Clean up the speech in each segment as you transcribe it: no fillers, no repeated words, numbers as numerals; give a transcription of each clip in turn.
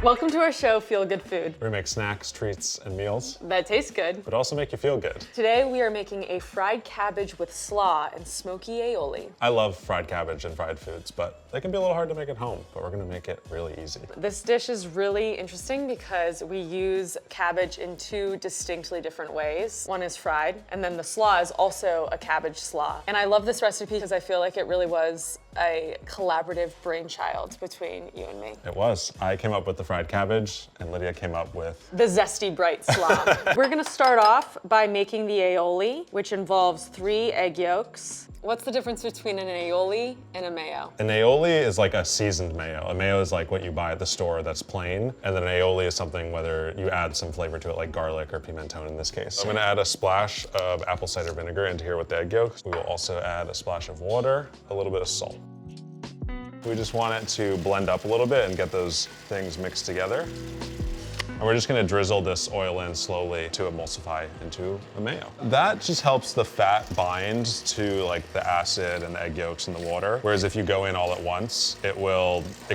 Welcome to our show, Feel Good Food. We make snacks, treats, and meals That tastes good. but also make you feel good. Today we are making a fried cabbage with slaw and smoky aioli. I love fried cabbage and fried foods, but they can be a little hard to make at home, but we're gonna make it really easy. This dish is really interesting because we use cabbage in two distinctly different ways. One is fried, and then the slaw is also a cabbage slaw. And I love this recipe because I feel like it really was a collaborative brainchild between you and me. It was. I came up with the fried cabbage, and Lydia came up with The zesty bright slaw. We're gonna start off by making the aioli, which involves 3 egg yolks. What's the difference between an aioli and a mayo? an aioli is like a seasoned mayo. A mayo is like what you buy at the store that's plain, and then an aioli is something whether you add some flavor to it, like garlic or pimentone in this case. I'm gonna add a splash of apple cider vinegar into here with the egg yolks. We will also add a splash of water, a little bit of salt. We just want it to blend up a little bit and get those things mixed together. And we're just gonna drizzle this oil in slowly to emulsify into a mayo. That just helps the fat bind to like the acid and the egg yolks and the water. Whereas if you go in all at once, it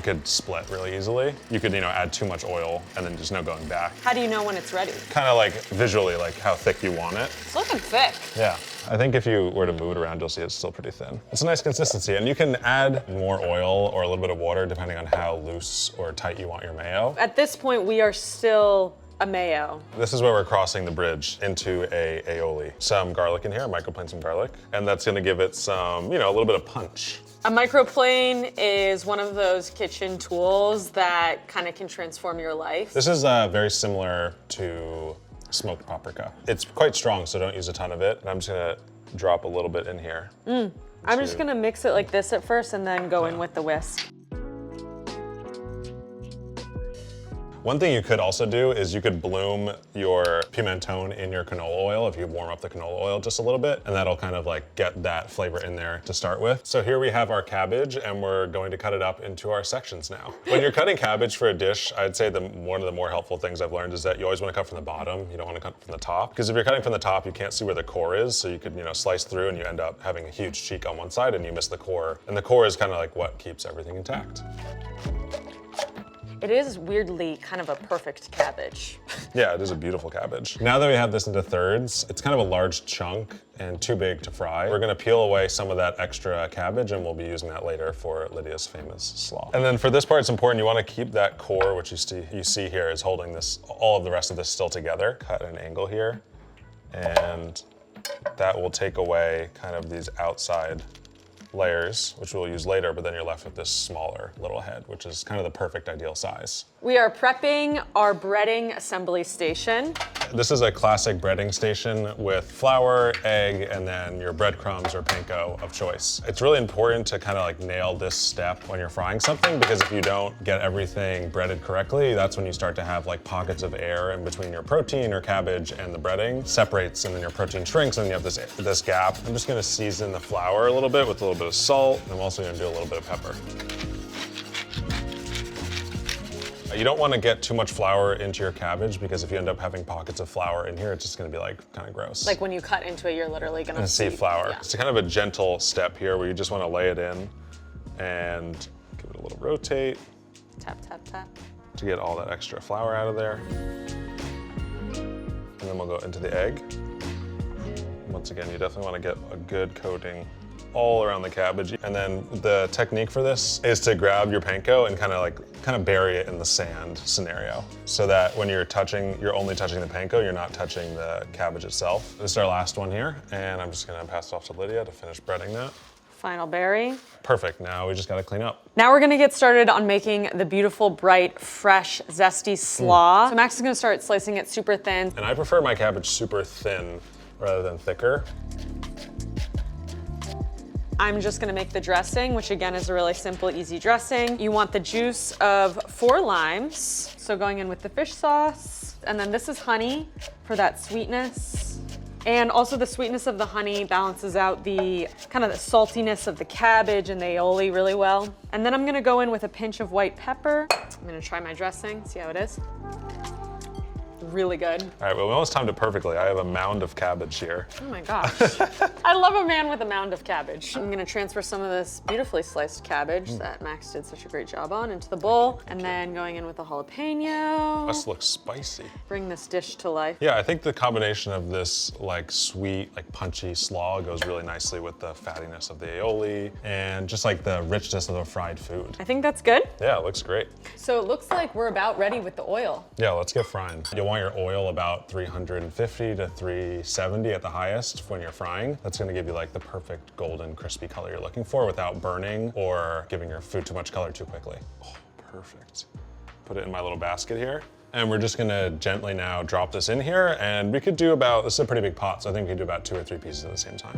could split really easily. You could, add too much oil and then just no going back. How do you know when it's ready? Kind of like visually, like how thick you want it. It's looking thick. Yeah. I think if you were to move it around, you'll see it's still pretty thin. It's a nice consistency, and you can add more oil or a little bit of water depending on how loose or tight you want your mayo. At this point, we are still a mayo. This is where we're crossing the bridge into a aioli. Some garlic in here, I microplane some garlic, and that's gonna give it some, a little bit of punch. A microplane is one of those kitchen tools that kind of can transform your life. This is very similar to smoked paprika. It's quite strong, so don't use a ton of it. And I'm just gonna drop a little bit in here. I'm just gonna mix it like this at first and then go in with the whisk. One thing you could also do is you could bloom your pimentone in your canola oil if you warm up the canola oil just a little bit, and that'll kind of like get that flavor in there to start with. So here we have our cabbage, and we're going to cut it up into our sections now. When you're cutting cabbage for a dish, I'd say one of the more helpful things I've learned is that you always want to cut from the bottom. You don't want to cut from the top, because if you're cutting from the top, you can't see where the core is, so you could slice through and you end up having a huge cheek on one side and you miss the core. And the core is kind of like what keeps everything intact. It is weirdly kind of a perfect cabbage. Yeah, it is a beautiful cabbage. Now that we have this into thirds, it's kind of a large chunk and too big to fry. We're gonna peel away some of that extra cabbage, and we'll be using that later for Lydia's famous slaw. And then for this part, it's important, you wanna keep that core, which you see here is holding all of the rest of this still together. Cut at an angle here, and that will take away kind of these outside layers, which we'll use later, but then you're left with this smaller little head, which is kind of the perfect ideal size. We are prepping our breading assembly station. This is a classic breading station with flour, egg, and then your breadcrumbs or panko of choice. It's really important to kind of like nail this step when you're frying something, because if you don't get everything breaded correctly, that's when you start to have like pockets of air in between your protein or cabbage and the breading separates, and then your protein shrinks, and then you have this gap. I'm just gonna season the flour a little bit with a little bit of salt, and I'm also gonna do a little bit of pepper. You don't want to get too much flour into your cabbage, because if you end up having pockets of flour in here, it's just going to be like kind of gross. Like when you cut into it, you're literally going to see flour. Yeah. It's kind of a gentle step here where you just want to lay it in and give it a little rotate. Tap, tap, tap. To get all that extra flour out of there. And then we'll go into the egg. Once again, you definitely want to get a good coating all around the cabbage. And then the technique for this is to grab your panko and kind of bury it in the sand scenario, so that when you're only touching the panko, you're not touching the cabbage itself. This is our last one here, and I'm just gonna pass it off to Lydia to finish breading that. Final berry. Perfect, now we just gotta clean up. Now we're gonna get started on making the beautiful, bright, fresh, zesty slaw. So Max is gonna start slicing it super thin. And I prefer my cabbage super thin rather than thicker. I'm just gonna make the dressing, which again is a really simple, easy dressing. You want the juice of 4 limes. So going in with the fish sauce. And then this is honey for that sweetness. And also the sweetness of the honey balances out the kind of the saltiness of the cabbage and the aioli really well. And then I'm gonna go in with a pinch of white pepper. I'm gonna try my dressing, see how it is. Really good. All right, well, we almost timed it perfectly. I have a mound of cabbage here. Oh my gosh. I love a man with a mound of cabbage. I'm gonna transfer some of this beautifully sliced cabbage that Max did such a great job on into the bowl, and then going in with the jalapeno. This looks spicy. Bring this dish to life. Yeah, I think the combination of this like sweet, like punchy slaw goes really nicely with the fattiness of the aioli and just like the richness of the fried food. I think that's good. Yeah, it looks great. So it looks like we're about ready with the oil. Yeah, let's get frying. You'll want your oil about 350 to 370 at the highest when you're frying. That's gonna give you like the perfect golden crispy color you're looking for without burning or giving your food too much color too quickly. Oh, perfect. Put it in my little basket here. And we're just gonna gently now drop this in here, and we could do about, this is a pretty big pot, so I think we could do about 2 or 3 pieces at the same time.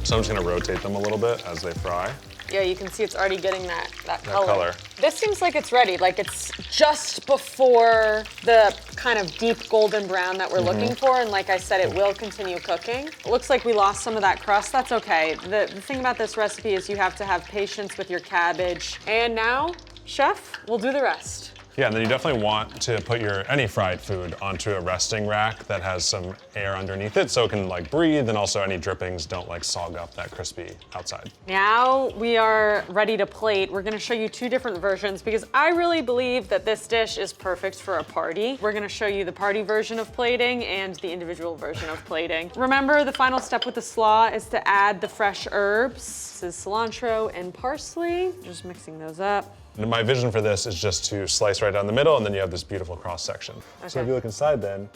So I'm just gonna rotate them a little bit as they fry. Yeah, you can see it's already getting that color. This seems like it's ready, like it's just before the kind of deep golden brown that we're looking for, and like I said, it will continue cooking. It looks like we lost some of that crust, that's okay. The thing about this recipe is you have to have patience with your cabbage. And now, chef, we'll do the rest. Yeah, and then you definitely want to put any fried food onto a resting rack that has some air underneath it so it can like breathe, and also any drippings don't like sog up that crispy outside. Now we are ready to plate. We're gonna show you 2 different versions because I really believe that this dish is perfect for a party. We're gonna show you the party version of plating and the individual version of plating. Remember, the final step with the slaw is to add the fresh herbs. This is cilantro and parsley. Just mixing those up. And my vision for this is just to slice right down the middle, and then you have this beautiful cross section. Okay. So if you look inside then,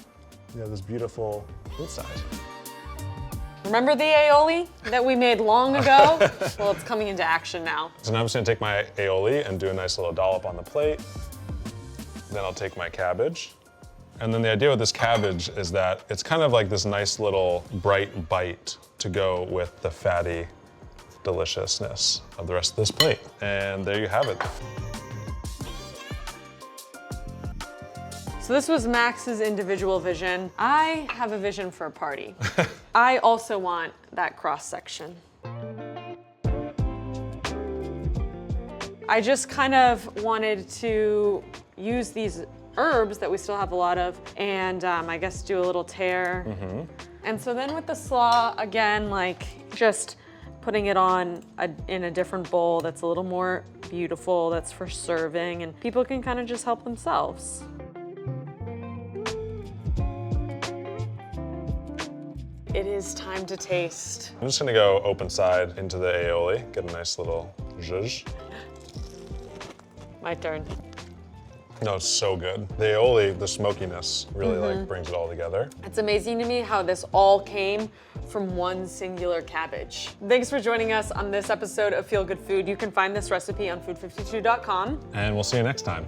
you have this beautiful inside. Remember the aioli that we made long ago? Well, it's coming into action now. So now I'm just gonna take my aioli and do a nice little dollop on the plate. Then I'll take my cabbage. And then the idea with this cabbage is that it's kind of like this nice little bright bite to go with the fatty deliciousness of the rest of this plate. And there you have it. So this was Max's individual vision. I have a vision for a party. I also want that cross section. I just kind of wanted to use these herbs that we still have a lot of, and I guess do a little tear. And so then with the slaw, again, like just putting it on in a different bowl that's a little more beautiful, that's for serving, and people can kind of just help themselves. It is time to taste. I'm just gonna go open side into the aioli, get a nice little zhuzh. My turn. No, it's so good. The aioli, the smokiness, really like brings it all together. It's amazing to me how this all came from one singular cabbage. Thanks for joining us on this episode of Feel Good Food. You can find this recipe on food52.com. And we'll see you next time.